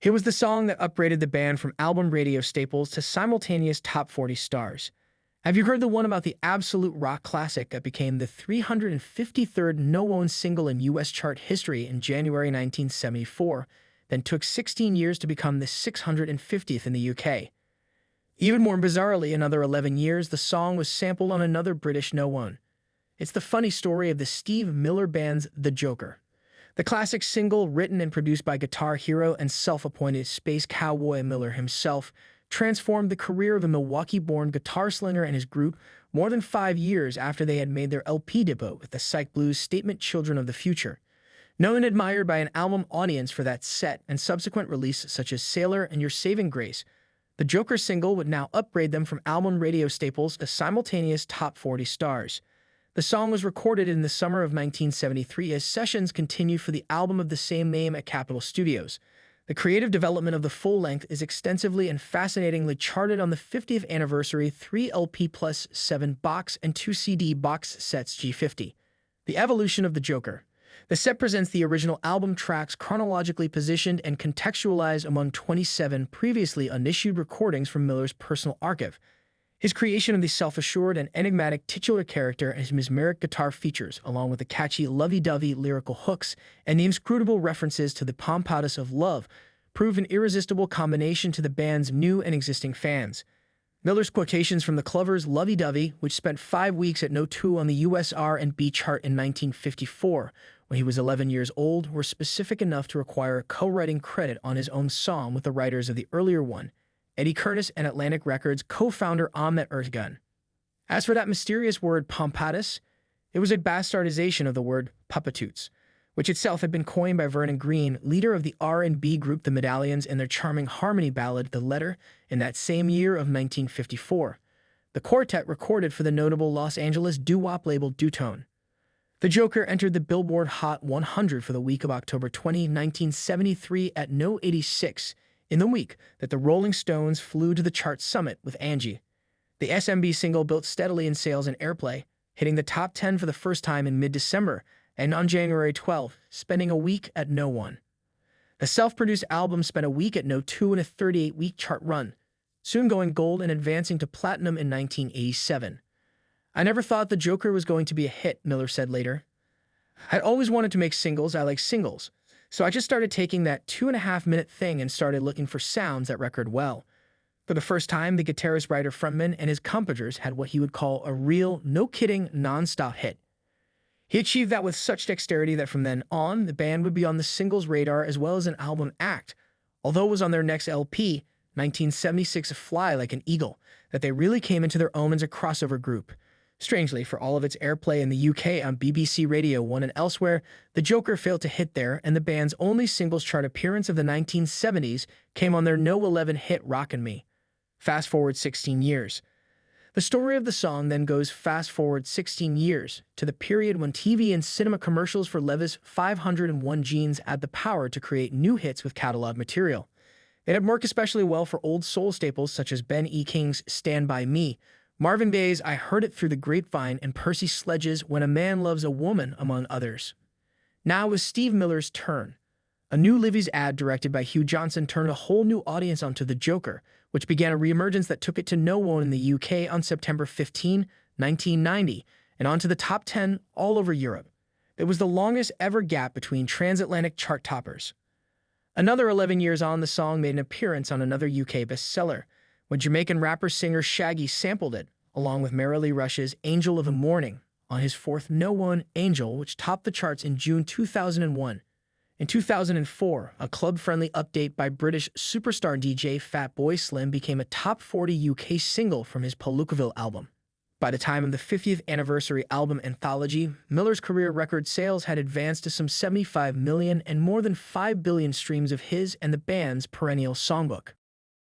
It was the song that upgraded the band from album radio staples to simultaneous top 40 stars. Have you heard the one about the absolute rock classic that became the 353rd no-one single in US chart history in January 1974, then took 16 years to become the 650th in the UK? Even more bizarrely, another 11 years, the song was sampled on another British no-one. It's the funny story of the Steve Miller Band's The Joker. The classic single, written and produced by guitar hero and self-appointed space cowboy Miller himself, transformed the career of the Milwaukee-born guitar slinger and his group more than 5 years after they had made their LP debut with the psych blues statement Children of the Future. Known and admired by an album audience for that set and subsequent release such as Sailor and Your Saving Grace, the Joker single would now upgrade them from album radio staples to simultaneous top 40 stars. The song was recorded in the summer of 1973 as sessions continued for the album of the same name at Capitol Studios. The creative development of the full-length is extensively and fascinatingly charted on the 50th anniversary 3 LP plus 7 box and 2 CD box sets G50. The evolution of the Joker. The set presents the original album tracks chronologically positioned and contextualized among 27 previously unissued recordings from Miller's personal archive. His creation of the self-assured and enigmatic titular character and his mesmeric guitar features, along with the catchy lovey-dovey lyrical hooks and the inscrutable references to the Pompatus of love, proved an irresistible combination to the band's new and existing fans. Miller's quotations from the Clovers' Lovey-Dovey, which spent 5 weeks at No. 2 on the US R&B chart in 1954, when he was 11 years old, were specific enough to require co-writing credit on his own song with the writers of the earlier one, Eddie Curtis and Atlantic Records co-founder Ahmet Ertegun. As for that mysterious word Pompatus, it was a bastardization of the word Pompatus, which itself had been coined by Vernon Green, leader of the R&B group The Medallions, in their charming harmony ballad The Letter in that same year of 1954. The quartet recorded for the notable Los Angeles doo-wop label Dutone. The Joker entered the Billboard Hot 100 for the week of October 20, 1973 at No. 86, in the week that the Rolling Stones flew to the chart summit with Angie. The SMB single built steadily in sales and airplay, hitting the top 10 for the first time in mid-December, and on January 12, spending a week at No. 1. The self-produced album spent a week at No. 2 in a 38-week chart run, soon going gold and advancing to platinum in 1987. "I never thought The Joker was going to be a hit," Miller said later. "I'd always wanted to make singles. I like singles. So I just started taking that 2.5-minute thing and started looking for sounds that record well." For the first time, the guitarist, writer, frontman, and his composers had what he would call a real, no-kidding, non-stop hit. He achieved that with such dexterity that from then on, the band would be on the singles radar as well as an album act, although it was on their next LP, 1976 Fly Like an Eagle, that they really came into their own as a crossover group. Strangely, for all of its airplay in the UK on BBC Radio 1 and elsewhere, The Joker failed to hit there, and the band's only singles chart appearance of the 1970s came on their No. 11 hit Rockin' Me. Fast forward 16 years. The story of the song then goes fast forward 16 years to the period when TV and cinema commercials for Levi's 501 jeans had the power to create new hits with catalog material. It had worked especially well for old soul staples such as Ben E. King's Stand By Me, Marvin Gaye's I Heard It Through the Grapevine, and Percy Sledge's When a Man Loves a Woman, among others. Now it was Steve Miller's turn. A new Livy's ad directed by Hugh Johnson turned a whole new audience onto The Joker, which began a reemergence that took it to No. 1 in the UK on September 15, 1990, and onto the top 10 all over Europe. It was the longest ever gap between transatlantic chart toppers. Another 11 years on, the song made an appearance on another UK bestseller, when Jamaican rapper-singer Shaggy sampled it, along with Merrily Rush's Angel of the Morning, on his fourth No. 1 Angel, which topped the charts in June 2001. In 2004, a club-friendly update by British superstar DJ Fatboy Slim became a top 40 UK single from his Palookaville album. By the time of the 50th anniversary album anthology, Miller's career record sales had advanced to some 75 million and more than 5 billion streams of his and the band's perennial songbook.